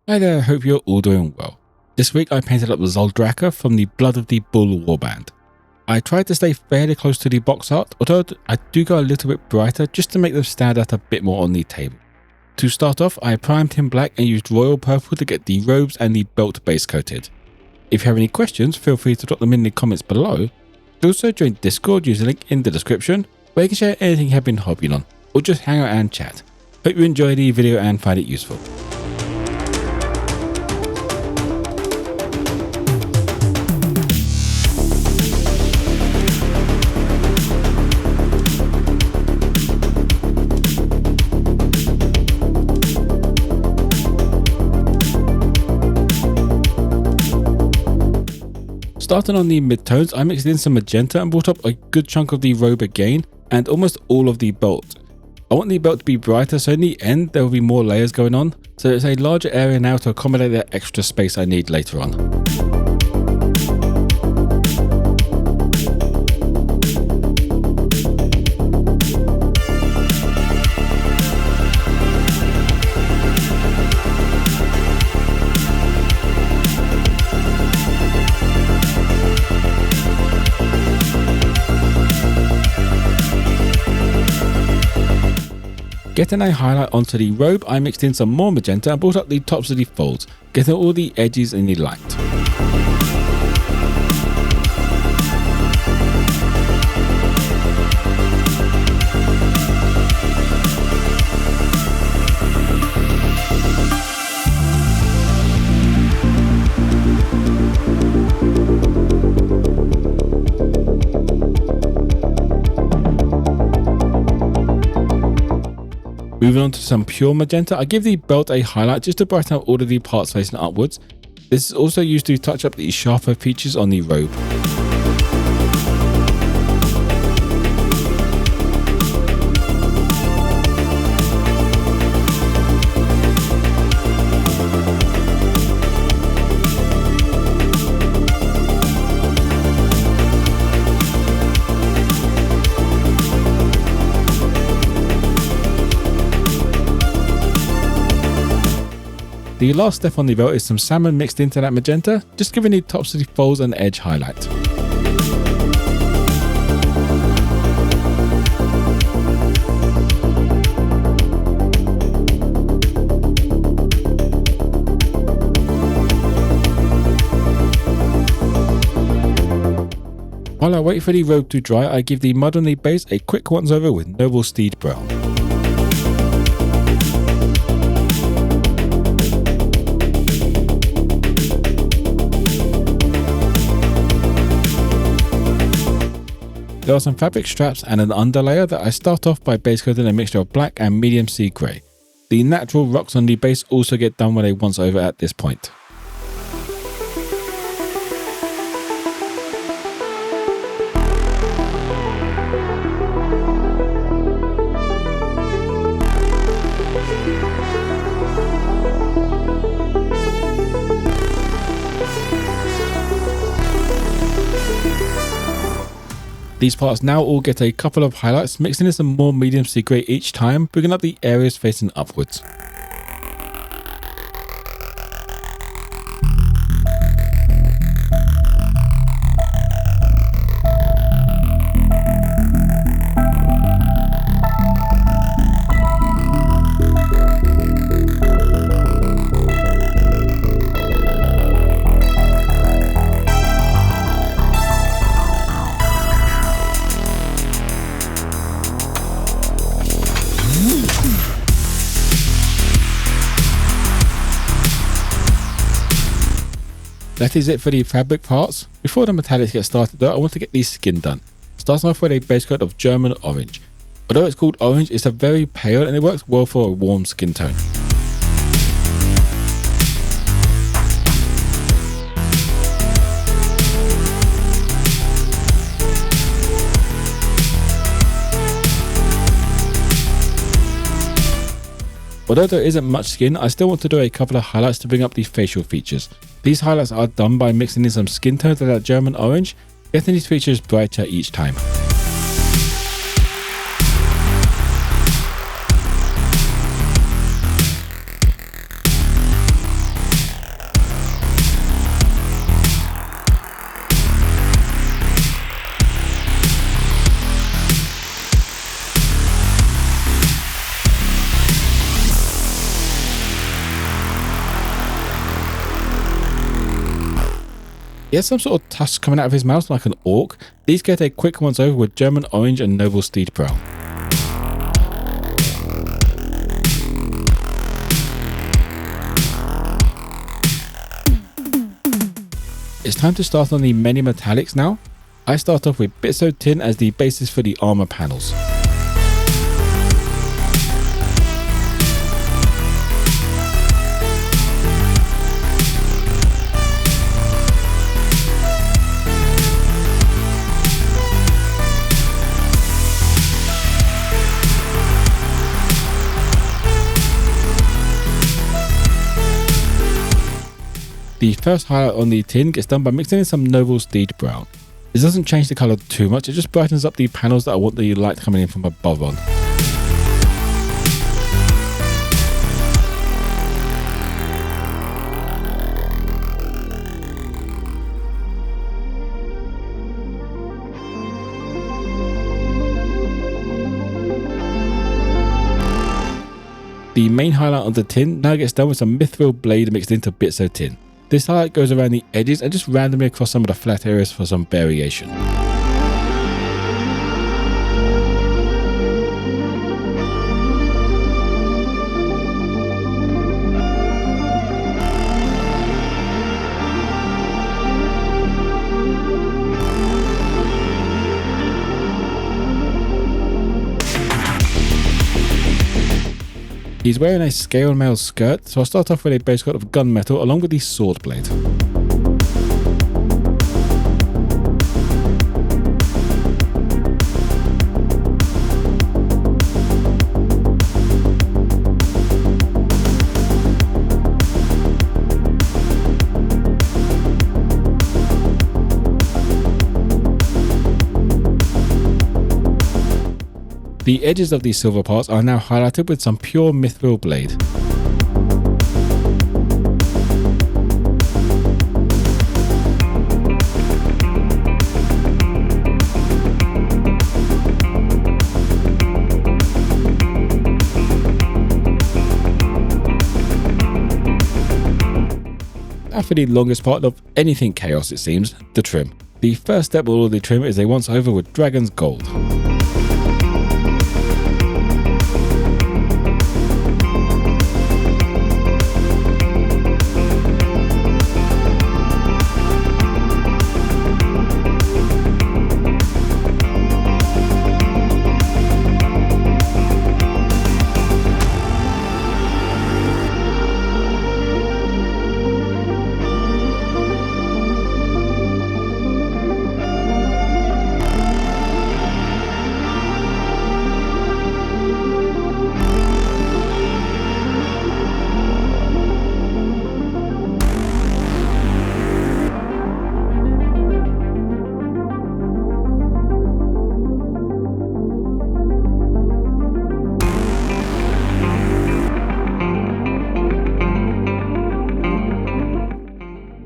Hi there, hope you're all doing well. This week I painted up the Zuldrakka from the Blood of the Bull warband. I tried to stay fairly close to the box art, although I do go a little bit brighter just to make them stand out a bit more on the table. To start off, I primed him black and used royal purple to get the robes and the belt base coated. If you have any questions, feel free to drop them in the comments below. Also join Discord using the link in the description, where you can share anything you have been hobbying on, or just hang out and chat. Hope you enjoy the video and find it useful. Starting on the mid-tones, I mixed in some magenta and brought up a good chunk of the robe again and almost all of the belt. I want the belt to be brighter, so in the end there will be more layers going on, so it's a larger area now to accommodate that extra space I need later on. Getting a highlight onto the robe, I mixed in some more magenta and brought up the tops of the folds, getting all the edges in the light. Moving on to some pure magenta, I give the belt a highlight just to brighten up all of the parts facing upwards. This is also used to touch up the sharper features on the robe. The last step on the belt is some salmon mixed into that magenta, just giving the tops of the folds an edge highlight. While I wait for the robe to dry, I give the mud on the base a quick once over with noble Steed brown. There are some fabric straps and an underlayer that I start off by base coating a mixture of black and medium sea grey. The natural rocks on the base also get done with a once over at this point. These parts now all get a couple of highlights, mixing in some more medium sea grey each time, bringing up the areas facing upwards. That is it for the fabric parts. Before the metallics get started though, I want to get the skin done. Starting off with a base coat of German orange. Although it's called orange, it's a very pale and it works well for a warm skin tone. Although there isn't much skin, I still want to do a couple of highlights to bring up the facial features. These highlights are done by mixing in some skin tones of that German orange, getting these features brighter each time. He has some sort of tusks coming out of his mouth like an orc. These get a quick once over with German orange and noble steed brown. It's time to start on the many metallics now. I start off with bitso tin as the basis for the armor panels. The first highlight on the tin gets done by mixing in some noble steed brown. This doesn't change the colour too much, it just brightens up the panels that I want the light coming in from above on. The main highlight on the tin now gets done with some mithril blade mixed into bitso tin. This highlight goes around the edges and just randomly across some of the flat areas for some variation. He's wearing a scale mail skirt, so I'll start off with a base coat of gunmetal along with the sword blade. The edges of these silver parts are now highlighted with some pure mithril blade. Now for the longest part of anything chaos, it seems, the trim. The first step of all of the trim is a once over with dragon's gold.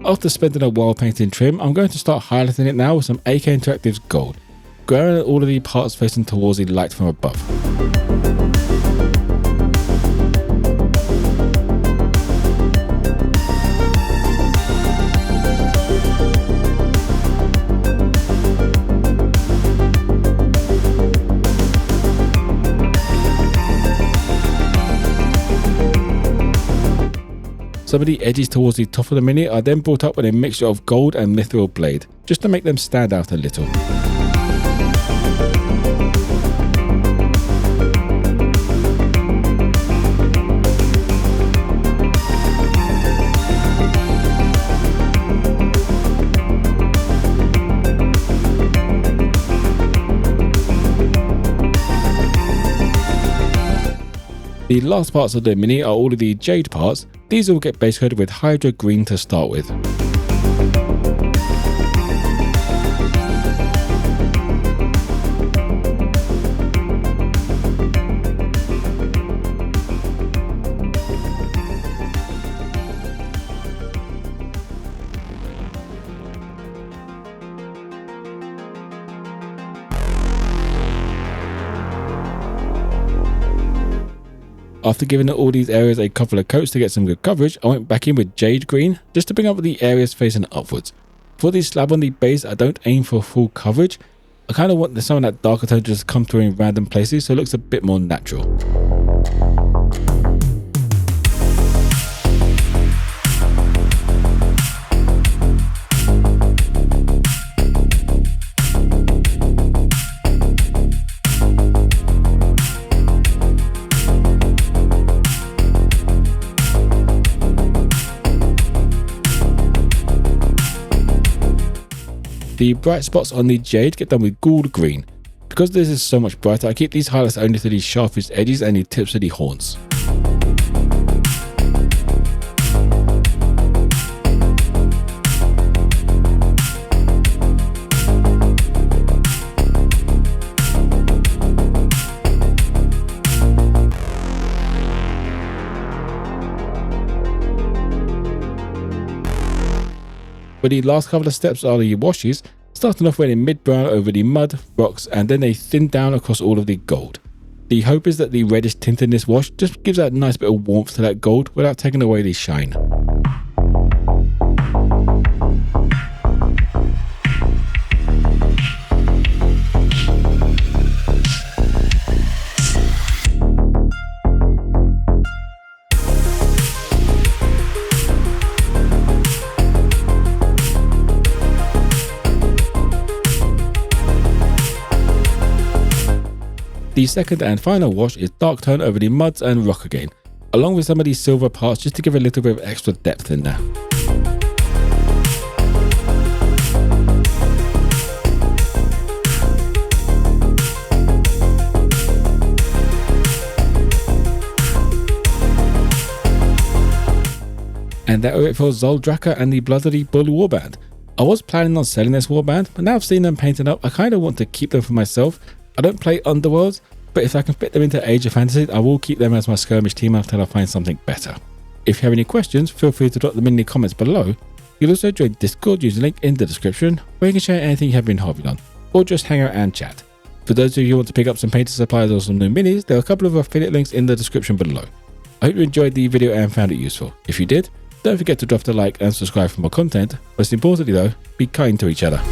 After spending a while painting trim, I'm going to start highlighting it now with some AK Interactive's gold, growing at all of the parts facing towards the light from above. Some of the edges towards the top of the mini are then brought up with a mixture of gold and mithril blade, just to make them stand out a little. The last parts of the mini are all of the Jade parts. These all get base coated with Hydra Green to start with. After giving all these areas a couple of coats to get some good coverage, I went back in with Jade Green just to bring up the areas facing upwards. For the slab on the base, I don't aim for full coverage. I kind of want some of that darker tone to just come through in random places so it looks a bit more natural. The bright spots on the Jade get done with gold green. Because this is so much brighter, I keep these highlights only to the sharpest edges and the tips of the horns. For the last couple of steps are the washes, starting off in mid-brown over the mud, rocks, and then they thin down across all of the gold. The hope is that the reddish tint in this wash just gives that nice bit of warmth to that gold without taking away the shine. The second and final wash is dark tone over the muds and rock again, along with some of these silver parts just to give a little bit of extra depth in there. And that was it for Zuldrakka and the Blood of the Bull warband. I was planning on selling this warband, but now I've seen them painted up, I kind of want to keep them for myself. I don't play Underworlds, but if I can fit them into Age of Fantasy, I will keep them as my skirmish team until I find something better. If you have any questions, feel free to drop them in the comments below. You'll also join Discord using the link in the description, where you can share anything you have been hobbying on, or just hang out and chat. For those of you who want to pick up some painter supplies or some new minis, there are a couple of affiliate links in the description below. I hope you enjoyed the video and found it useful. If you did, don't forget to drop a like and subscribe for more content. Most importantly though, be kind to each other.